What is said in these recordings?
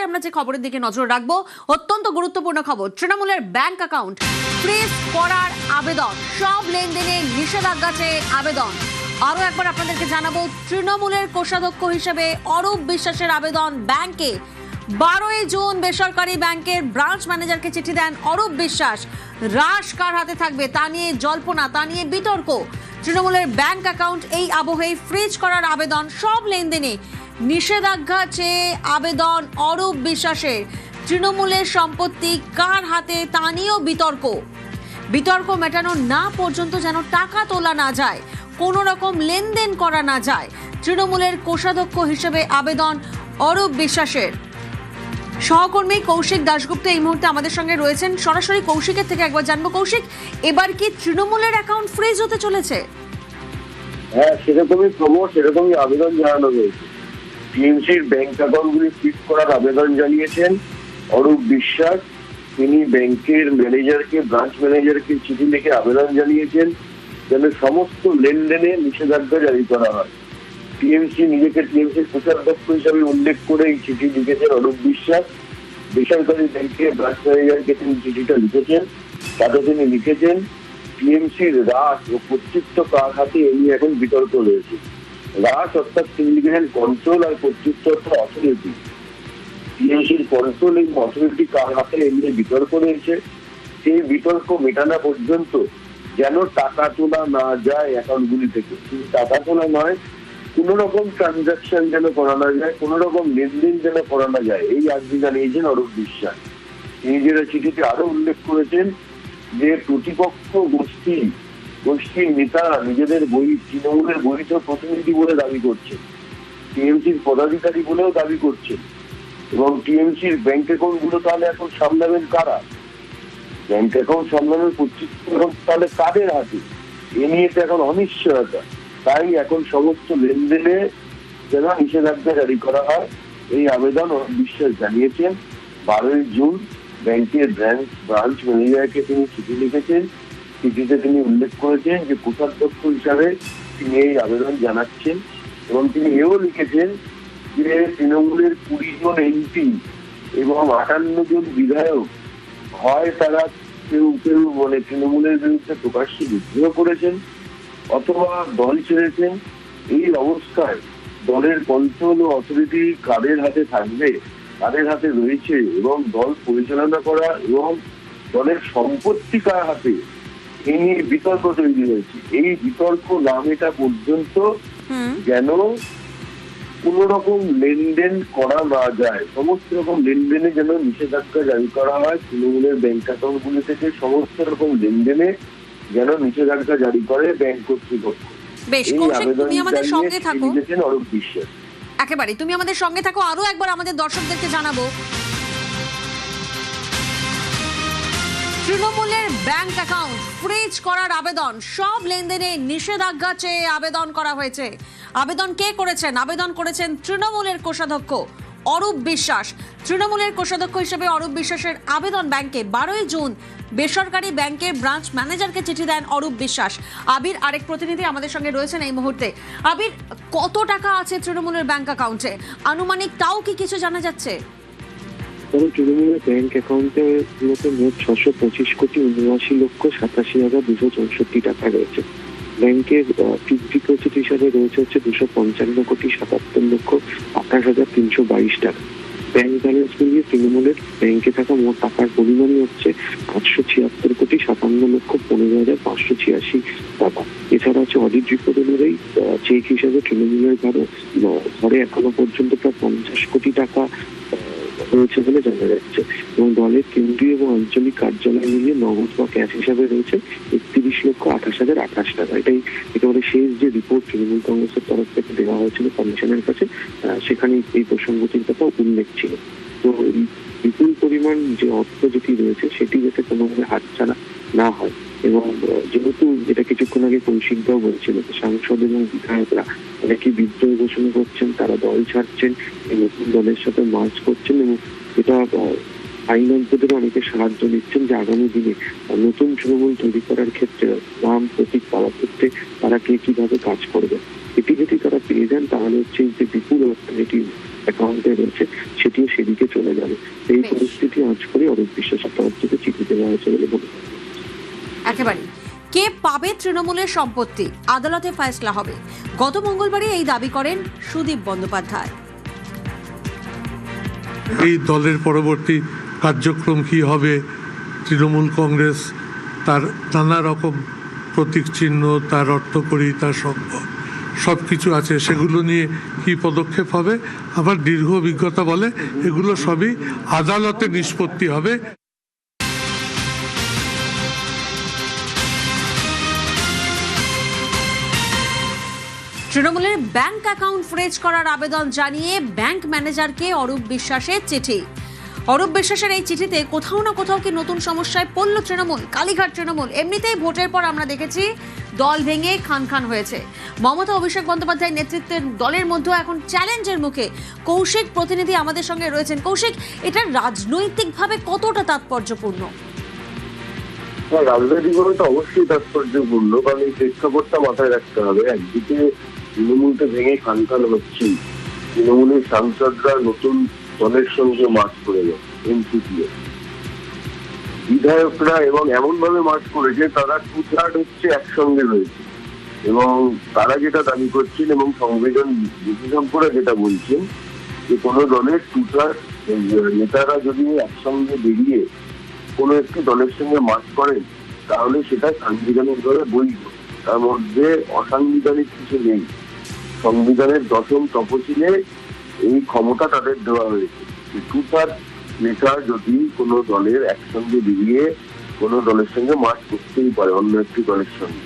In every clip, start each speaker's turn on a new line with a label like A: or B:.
A: আমরা যে খবরের দিকে নজর রাখবো, অত্যন্ত গুরুত্বপূর্ণ খবর। তৃণমূলের ব্যাংক অ্যাকাউন্ট ফ্রিজ করার আবেদন, সব লেনদেনে নিষেধাজ্ঞা চেয়ে আবেদন। আরো একবার আপনাদেরকে জানাবো, তৃণমূলের কোষাধ্যক্ষ হিসেবে অরূপ বিশ্বাসের আবেদন ব্যাংকে। 12ই জুন বেসরকারি ব্যাংকের ব্রাঞ্চ ম্যানেজারকে চিঠি দেন অরূপ বিশ্বাস। রাশ কার হাতে থাকবে তা নিয়ে জল্পনা, তা নিয়ে বিতর্ক। তৃণমূলের ব্যাংক অ্যাকাউন্ট এই আবহে ফ্রিজ করার আবেদন, সব লেনদেনে নিষেধাজ্ঞা চেয়ে আবেদন অরূপ বিশ্বাসের। তৃণমূলের সম্পত্তি কার হাতে তা নিয়েও বিতর্ক মেটানো না পর্যন্ত যেন টাকা তোলা না যায়, কোনো রকম লেনদেন করা না যায়। তৃণমূলের কোষাধ্যক্ষ হিসেবে আবেদন অরূপ বিশ্বাসের। সহকর্মী কৌশিক দাশগুপ্ত এই মুহূর্তে আমাদের সঙ্গে রয়েছেন। সরাসরি কৌশিকের থেকে একবার জানবো, কৌশিক, এবার কি তৃণমূলের অ্যাকাউন্ট ফ্রিজ হতে চলেছে?
B: হ্যাঁ, সেরকমই আবেদন জানানো হয়েছে। টিএমসির ব্যাংক অ্যাকাউন্টগুলি ফ্রিজ করার আবেদন জানিয়েছেন অরূপ বিশ্বাস। তিনি ব্যাংকের ম্যানেজারকে, ব্রাঞ্চ ম্যানেজারকে চিঠি লিখে আবেদন জানিয়েছেন যেন সমস্ত লেনদেনে নিষেধাজ্ঞা জারি করা হয়। নিজেকে টিএমসির কোষাধ্যক্ষ হিসাবে উল্লেখ করে এই চিঠি লিখেছেন অরূপ বিশ্বাস। বেসরকারি ব্যাংকের ব্রাঞ্চ ম্যানেজারকে তিনি চিঠিটা লিখেছেন। তাতে তিনি লিখেছেন, টিএমসির রাশ ও কর্তৃত্ব কার হাতে এ নিয়ে এখন বিতর্ক রয়েছে। রাশ অর্থাৎ তিনি লিখেছেন কন্ট্রোল, আর কর্তৃত্ব অর্থাৎ অথরিটি। টিএমসির কন্ট্রোল এবং অথরিটি কার হাতে এ নিয়ে বিতর্ক রয়েছে। সেই বিতর্ক মেটানো পর্যন্ত যেন টাকা তোলা না যায় অ্যাকাউন্টগুলি থেকে। শুধু টাকা তোলা নয়, কোন রকম ট্রানজাকশন যেন করা না যায়, কোন রকম লেনদেন যেন করা না যায়, এই আর্জি জানিয়েছেন অরূপ বিশ্বাস। তিনি যেটা চিঠিতে আরো উল্লেখ করেছেন যে প্রতিপক্ষ গোষ্ঠীর নেতারা নিজেদের তৃণমূলের বৈধ প্রতিনিধি বলে দাবি করছে, টিএমসির পদাধিকারী বলেও দাবি করছেন। এবং টিএমসির ব্যাংক অ্যাকাউন্ট গুলো তাহলে এখন সামলাবেন কারা? ব্যাংক অ্যাকাউন্ট সামলানোর কর্তৃত্ব এখন তাহলে কাদের হাতে? এ নিয়ে তো এখন অনিশ্চয়তা। তাই এখন সমস্ত লেনদেনে যেন নিষেধাজ্ঞা জারি করা হয়, এই আবেদন বিশ্বাস জানিয়েছেন। 12ই জুন ব্যাংকের ব্রাঞ্চ ম্যানেজারকে তিনি চিঠি লিখেছেন। চিঠিতে তিনি উল্লেখ করেছেন যে কোষাধ্যক্ষ হিসাবে তিনি এই আবেদন জানাচ্ছেন। এবং তিনি এও লিখেছেন যে তৃণমূলের 20 জন এমপি এবং 58 জন বিধায়ক হয় তারা কেউ তৃণমূলের বিরুদ্ধে প্রকাশ্যে বিদ্রোহ করেছেন অথবা দল ছেড়েছেন। এই অবস্থায় দলের কন্ট্রোল ও অথরিটি কাদের হাতে থাকবে, কাদের হাতে রয়েছে, এবং দল পরিচালনা করা এবং দলের সম্পত্তি কার হাতে, এই নিয়ে বিতর্ক তৈরি হয়েছে। এই বিতর্ক না মেটা পর্যন্ত যেন কোন রকম লেনদেন করা না যায়, সমস্ত রকম লেনদেনে যেন নিষেধাজ্ঞা জারি করা হয়। তৃণমূলের ব্যাংক অ্যাকাউন্ট গুলি থেকে সমস্ত রকম লেনদেনে যেন নিষেধাজ্ঞা জারি করে ব্যাংক কর্তৃপক্ষ।
A: বেশ, কৌশিক, তুমি আমাদের সঙ্গে থাকো।
B: অরূপ বিশ্বাস,
A: একেবারে তুমি আমাদের সঙ্গে থাকো। আরো একবার আমাদের দর্শকদেরকে জানাবো, তৃণমূলের ব্যাংক অ্যাকাউন্ট ফ্রিজ করার আবেদন, সব লেনদেনে নিষেধাজ্ঞা চেয়ে আবেদন করা হয়েছে। আবেদন কে করেছেন? আবেদন করেছেন তৃণমূলের কোষাধ্যক্ষ অরূপ বিশ্বাস। তৃণমূলের কোষাধ্যক্ষ হিসেবে অরূপ বিশ্বাসের আবেদন ব্যাংকে। 12ই জুন বেসরকারি ব্যাংকের ব্রাঞ্চ ম্যানেজারকে চিঠি দেন অরূপ বিশ্বাস। আবির আরেক প্রতিনিধি আমাদের সঙ্গে রয়েছেন এই মুহূর্তে। আবির, কত টাকা আছে তৃণমূলের ব্যাংক অ্যাকাউন্টে আনুমানিক, তাও কি কিছু জানা যাচ্ছে?
C: তৃণমূলের ব্যাংক অ্যাকাউন্টে মোট 625,79,87,264 টাকা রয়েছে। ব্যাংকের ফিক্সড ডিপোজিট হিসাবে রয়েছে 255,77,28,322 টাকা। ব্যাংক ব্যালেন্স মিলিয়ে তৃণমূলের ব্যাংকে থাকা মোট টাকার পরিমাণই হচ্ছে 876,15,15,586 টাকা। এছাড়া আছে অডিট রিপোর্ট অনুযায়ী চেক হিসাবে তৃণমূলের ঘরে এখনো পর্যন্ত প্রায় 50 কোটি টাকা রয়েছে বলে জানা যাচ্ছে। এবং দলের কেন্দ্রীয় এবং আঞ্চলিক কার্যালয় মিলিয়ে নগদ বা ক্যাশ হিসাবে রয়েছে 31,28,028 টাকা। এটাই একেবারে শেষ যে রিপোর্ট তৃণমূল কংগ্রেসের তরফ থেকে দেওয়া হয়েছিল কমিশনের কাছে, সেখানে এই প্রসঙ্গটির কথা উল্লেখ ছিল। তো বিপুল পরিমাণ যে অর্থ যেটি রয়েছে সেটি যাতে কোনোভাবে হাতছাড়া না হয়, এবং যেহেতু যেটা কিছুক্ষণ আগে কৌশিকদাও বলছিল, সাংসদ এবং বিধায়করা অনেকে বিদ্রোহ ঘোষণা করছেন, তারা দল ছাড়ছেন, নতুন দলের সাথে মার্চ করছেন, এবং এটা আইনজ্ঞদের অনেকে সাহায্য নিচ্ছেন যে আগামী দিনে নতুন তৃণমূল তৈরি করার ক্ষেত্রে নাম প্রতীক পাওয়ার ক্ষেত্রে তারা কে কিভাবে কাজ করবে। এটি যদি তারা পেয়ে যান তাহলে হচ্ছে যে বিপুল অর্থ যেটি অ্যাকাউন্টে রয়েছে সেটিও সেদিকে চলে যাবে। এই
A: বেশ।
C: পরিস্থিতি আজ করে অরূপ বিশ্বাসের তরফ থেকে চিঠি দেওয়া হয়েছে বলে মনে হয়।
A: একেবারে কে পাবে তৃণমূলের সম্পত্তি, আদালতে ফয়সলা হবে। গত মঙ্গলবারই এই দাবি করেন সুদীপ বন্দ্যোপাধ্যায়।
D: এই দলের পরবর্তী কার্যক্রম কি হবে, তৃণমূল কংগ্রেস তার নানা রকম প্রতীক চিহ্ন, তার অর্থকড়ি, তার সম্পদ সব কিছু আছে, সেগুলো নিয়ে কি পদক্ষেপ হবে আমার দীর্ঘ অভিজ্ঞতা বলে এগুলো সবই আদালতে নিষ্পত্তি হবে।
A: তৃণমূলের ব্যাংক অ্যাকাউন্ট ফ্রিজ করার আবেদন জানিয়ে ব্যাংক ম্যানেজারকে অরূপ বিশ্বাসের চিঠি। অরূপ বিশ্বাসের এই চিঠিতে কোথাও না কোথাও কি নতুন সমস্যায় পড়ল তৃণমূল, কালীঘাট তৃণমূল। এমনিতেই ভোটের পর আমরা দেখেছি দল ভেঙে খান খান হয়েছে। মমতা অভিষেক বন্দ্যোপাধ্যায়ের নেতৃত্বের দলের মধ্যেও এখন চ্যালেঞ্জের মুখে। কৌশিক প্রতিনিধি আমাদের সঙ্গে রয়েছেন। কৌশিক, এটা রাজনৈতিকভাবে কতটা তাৎপর্যপূর্ণ?
B: রাজনৈতিকভাবে তো অবশ্যই তাৎপর্যপূর্ণ, কারণ এই প্রেক্ষাপটটা মাথায় রাখতে হবে। একদিকে তৃণমূলকে ভেঙে খান খান হচ্ছে, তৃণমূলের সাংসদরা নতুন দলের সঙ্গে মাঠ করে যায় এনসিপি, বিধায়করা এবং এমন ভাবে মাঠ করেছে তারা 2/3 হচ্ছে একসঙ্গে রয়েছে, এবং তারা যেটা দাবি করছেন এবং সংবিধান বিশেষজ্ঞরা যেটা বলছেন যে কোনো দলের 2/3 নেতারা যদি একসঙ্গে বেরিয়ে কোনো একটি দলের সঙ্গে মাঠ করেন তাহলে সেটা সাংবিধানিকভাবে বৈধ, তার মধ্যে অসাংবিধানিক কিছু নেই। সংবিধানের 10ম তফসিলে এই ক্ষমতা তাদের দেওয়া হয়েছে। 2/3 নেতা যদি কোনো দলের একসঙ্গে বেরিয়ে কোনো দলের সঙ্গে মাঠ করতেই পারে অন্য একটি দলের সঙ্গে,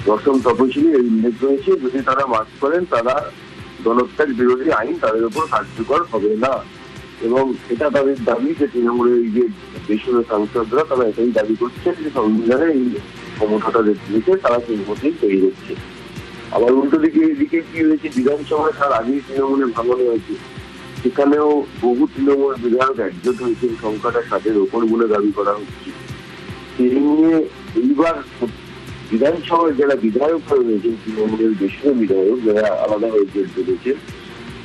B: 10ম তফসিলে এই উল্লেখ রয়েছে যদি তারা মাঠ করেন তারা দলত্যাগ বিরোধী আইন তাদের উপর কার্যকর হবে না। এবং এটা তাদের দাবি যে তৃণমূলের এই যে দেশের সাংসদরা তারা এটাই দাবি করছেন যে সংবিধানে এই ক্ষমতাটা দিয়েছে, তারা সেই মতেই তৈরি হচ্ছে। আবার উল্টো দিকে এদিকে কি হয়েছে, বিধানসভায় তার আগেই তৃণমূলের ভাঙানো হয়েছে, সেখানেও বহু তৃণমূল বিধায়ক একজোট হয়েছে, সংখ্যাটা 7-এর ওপর বলে দাবি করা হচ্ছে। সেই নিয়ে এইবার বিধানসভায় যারা বিধায়ক রয়েছেন তৃণমূলের দেশের বিধায়ক যারা আলাদা হয়ে জোট বেঁধেছেন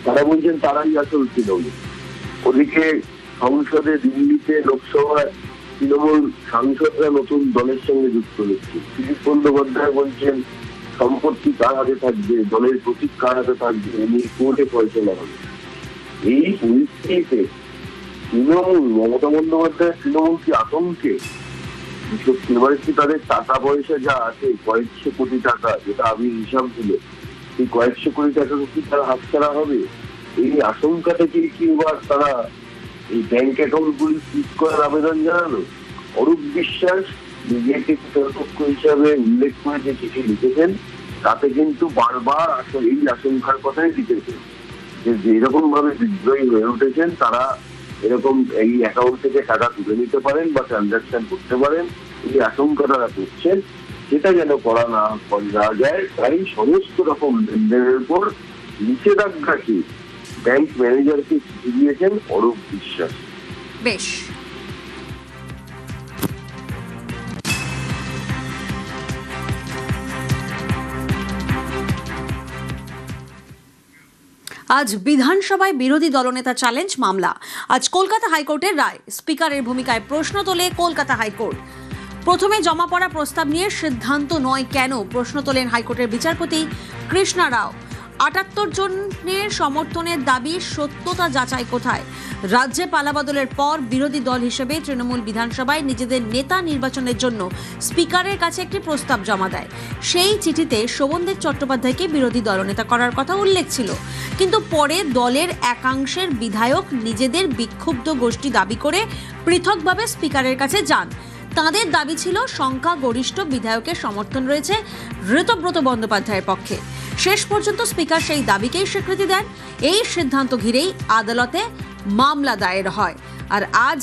B: তারা বলছেন তারাই আসল তৃণমূল। ওদিকে সংসদে দিল্লিতে লোকসভায় তৃণমূল সাংসদরা নতুন দলের সঙ্গে যুক্ত হচ্ছে। সুদীপ বন্দ্যোপাধ্যায় বলছেন সম্পত্তি কার হাতে থাকবে, দলের প্রতীক কার হাতে থাকবে, এমনি কোর্টে ফয়সলা হবে। এই পরিস্থিতিতে তৃণমূল, মমতা বন্দ্যোপাধ্যায় তৃণমূল কি আতঙ্কে? এবারে কি তাদের টাকা পয়সা যা আছে কয়েকশো কোটি টাকা, যেটা আমি হিসাব দিল, এই কয়েকশো কোটি টাকা কি তারা হাতছাড়া হবে? এই আশঙ্কা থেকে কি এবার তারা এই ব্যাংক অ্যাকাউন্ট গুলি ফ্রিজ করার আবেদন জানালো? অরূপ বিশ্বাস নিজেকে কর্তৃপক্ষ হিসাবে উল্লেখ করে যে চিঠি লিখেছেন তাতে কিন্তু বারবার আসলে এই আশঙ্কার কথাই লিখেছেন যে এরকম ভাবে বিদ্রোহী হয়ে উঠেছেন তারা এরকম এই অ্যাকাউন্ট থেকে টাকা তুলে নিতে পারেন বা ট্রানজাকশন করতে পারেন, এই আশঙ্কা তারা করছেন। সেটা যেন করা না যায় তাই সমস্ত রকম লেনদেনের উপর নিষেধাজ্ঞা কি ব্যাংক ম্যানেজারকে চিঠি দিয়েছেন অরূপ বিশ্বাস।
A: বেশ, আজ বিধানসভায় বিরোধী দলনেতা চ্যালেঞ্জ মামলা। আজ কলকাতা হাইকোর্টের রায়, স্পিকারের ভূমিকায় প্রশ্ন তোলে কলকাতা হাইকোর্ট। প্রথমে জমা পড়া প্রস্তাব নিয়ে সিদ্ধান্ত নয় কেন, প্রশ্ন তোলেন হাইকোর্টের বিচারপতি কৃষ্ণা রাও। ৭৮ জনের সমর্থনের দাবি, সত্যতা যাচাই কোথায়? রাজ্যে পালাবদলের পর বিরোধী দল হিসেবে তৃণমূল বিধানসভায় নিজেদের নেতা নির্বাচনের জন্য স্পিকারের কাছে একটি প্রস্তাব জমা দেয়। সেই চিঠিতে শোভনদেব চট্টোপাধ্যায়কে বিরোধী দলনেতা করার কথা উল্লেখ ছিল, কিন্তু পরে দলের একাংশের বিধায়ক নিজেদের বিক্ষুব্ধ গোষ্ঠী দাবি করে পৃথকভাবে স্পিকারের কাছে যান। তাঁদের দাবি ছিল সংখ্যাগরিষ্ঠ বিধায়কের সমর্থন রয়েছে ঋতব্রত বন্দ্যোপাধ্যায়ের পক্ষে। শেষ পর্যন্ত স্পিকার সেই দাবিকেই স্বীকৃতি দেন। এই সিদ্ধান্ত ঘিরেই আদালতে মামলা দায়ের হয়। আর আজ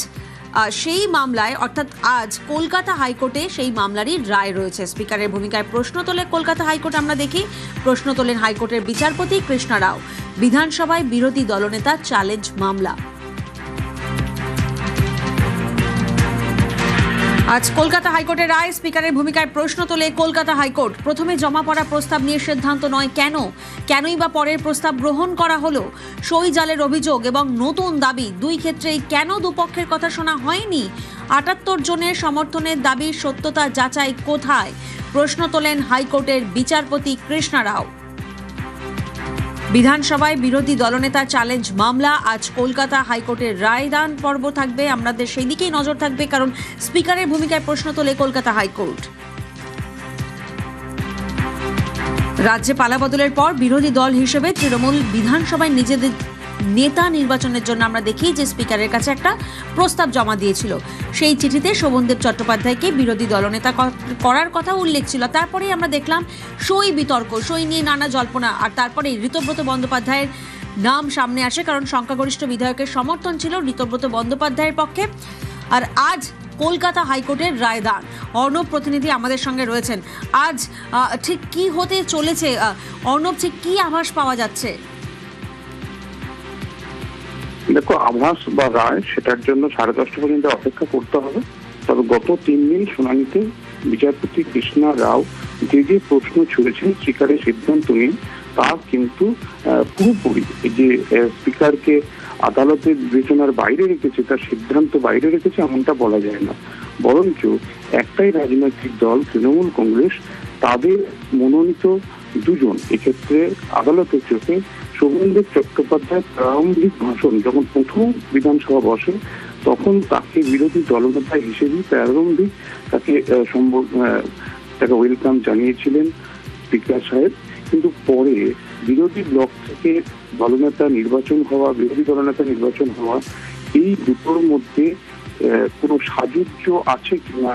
A: সেই মামলায়, অর্থাৎ আজ কলকাতা হাইকোর্টে সেই মামলারই রায় রয়েছে। স্পিকারের ভূমিকায় প্রশ্ন তোলে কলকাতা হাইকোর্ট। আমরা দেখি, প্রশ্ন তোলেন হাইকোর্টের বিচারপতি কৃষ্ণা রাও। বিধানসভায় বিরোধী দলনেতা চ্যালেঞ্জ মামলা। আজ কলকাতা হাইকোর্টের রায়, স্পিকারের ভূমিকায় প্রশ্ন তোলে কলকাতা হাইকোর্ট। প্রথমে জমা পড়া প্রস্তাব নিয়ে সিদ্ধান্ত নয় কেনই বা পরের প্রস্তাব গ্রহণ করা হলো? সই জালের অভিযোগ এবং নতুন দাবি, দুই ক্ষেত্রেই কেন দুপক্ষের কথা শোনা হয়নি? ৭৮ জনের সমর্থনের দাবির সত্যতা যাচাই কোথায়? প্রশ্ন তোলেন হাইকোর্টের বিচারপতি কৃষ্ণা রাও। বিধানসভায় বিরোধী দলনেতার চ্যালেঞ্জ মামলা, আজ কলকাতা হাইকোর্টের রায়দান পর্ব থাকবে, আমাদের সেই দিকেই নজর থাকবে, কারণ স্পিকারের ভূমিকায় প্রশ্ন তোলে কলকাতা হাইকোর্ট। রাজ্যে পালাবদলের পর বিরোধী দল হিসেবে তৃণমূল বিধানসভায় নিজেদের নেতা নির্বাচনের জন্য আমরা দেখি যে স্পিকারের কাছে একটা প্রস্তাব জমা দিয়েছিল। সেই চিঠিতে শোভনদেব চট্টোপাধ্যায়কে বিরোধী দলনেতা করার কথা উল্লেখ ছিল। তারপরেই আমরা দেখলাম সই বিতর্ক, সই নিয়ে নানা জল্পনা, আর তারপরে ঋতব্রত বন্দ্যোপাধ্যায়ের নাম সামনে আসে, কারণ সংখ্যাগরিষ্ঠ বিধায়কের সমর্থন ছিল ঋতব্রত বন্দ্যোপাধ্যায়ের পক্ষে। আর আজ কলকাতা হাইকোর্টের রায়দান। অর্ণব প্রতিনিধি আমাদের সঙ্গে রয়েছেন। আজ ঠিক কি হতে চলেছে অর্ণব, ঠিক কি আভাস পাওয়া যাচ্ছে?
C: দেখো, আভাস বা রায় সেটার জন্য 10:30 পর্যন্ত অপেক্ষা করতে হবে। তবে গত 3 দিন শুনানিতে বিচারপতি কৃষ্ণা রাও যে প্রশ্ন ছুড়েছেন স্পিকারের সিদ্ধান্ত নিয়ে, তা কিন্তু পুরোপুরি যে স্পিকারকে আদালতের বিবেচনার বাইরে রেখেছে, তার সিদ্ধান্ত বাইরে রেখেছে এমনটা বলা যায় না। বরঞ্চ একটাই রাজনৈতিক দল তৃণমূল কংগ্রেস, তাদের মনোনীত দুজন, এক্ষেত্রে আদালতের চোখে শোভনদেব চট্টোপাধ্যায়ের প্রারম্ভিক ভাষণ যখন প্রথম বিধানসভা বসে, তখন তাকে বিরোধী দলনেতা হিসেবে প্রারম্ভিক তাকে ওয়েলকাম জানিয়েছিলেন স্পিকার সাহেব। কিন্তু পরে বিরোধী ব্লক থেকে বিরোধী দলনেতা নির্বাচন হওয়া, এই দুটোর মধ্যে কোনো সাযুজ্য আছে কিনা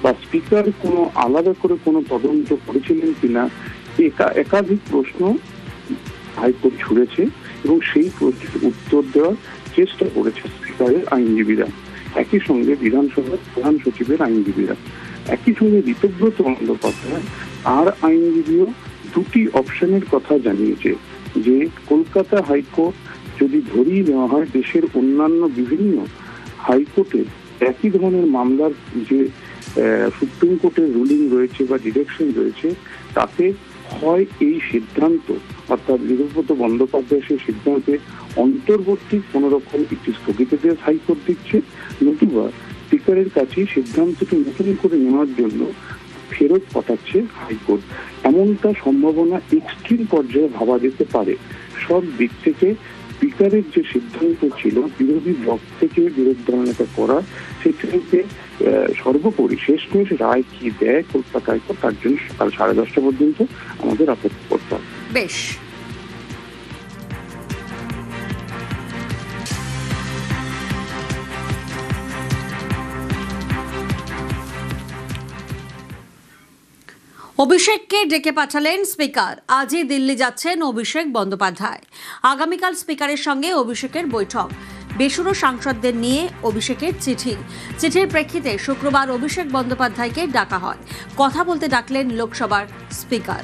C: বা স্পিকার কোনো আলাদা করে কোনো তদন্ত করেছিলেন কিনা, একাধিক প্রশ্ন হাইকোর্ট ছুড়েছে এবং সেই প্রশ্নের উত্তর দেওয়ার চেষ্টা করেছে স্পিকারের আইনজীবীরা, একই সঙ্গে বিধানসভার প্রধান সচিবের আইনজীবীরা, একই সঙ্গে ঋতব্রত বন্দ্যোপাধ্যায় আর আইনজীবীও দুটি অপশনের কথা জানিয়েছে যে কলকাতা হাইকোর্ট যদি ধরিয়ে নেওয়া হয় দেশের অন্যান্য বিভিন্ন হাইকোর্টে একই ধরনের মামলার যে সুপ্রিম কোর্টের রুলিং রয়েছে বা ডিরেকশন রয়েছে, তাতে হয় এই সিদ্ধান্ত অর্থাৎ ঋতব্রত বন্দ্যোপাধ্যায় সেই সিদ্ধান্তে অন্তর্বর্তী কোন রকম একটি স্থগিতাদেশ হাইকোর্ট দিচ্ছে, নতুবা স্পিকারের কাছে সিদ্ধান্তটি নতুন করে নেওয়ার জন্য ফেরত পাঠাচ্ছে হাইকোর্ট। এমনটা সম্ভাবনা এক্সট্রিম পর্যায়ে ভাবা যেতে পারে। সব দিক থেকে স্পিকারের যে সিদ্ধান্ত ছিল বিরোধী ব্লক থেকে বিরোধী দলনেতা করা, সেক্ষেত্রে সর্বোপরি শেষমেশ রায় কি দেয় কলকাতা হাইকোর্ট, তার জন্য সকাল 10:30 পর্যন্ত আমাদের অপেক্ষা করতে হবে।
A: বেশ, অভিষেককে ডেকে পাঠালেন স্পিকার। আজই দিল্লি যাচ্ছেন অভিষেক বন্দ্যোপাধ্যায়। আগামীকাল স্পিকারের সঙ্গে অভিষেকের বৈঠক। বেসুরো সাংসদদের নিয়ে অভিষেকের চিঠির প্রেক্ষিতে শুক্রবার অভিষেক বন্দ্যোপাধ্যায়কে ডাকা হয়। কথা বলতে ডাকলেন লোকসভার স্পিকার।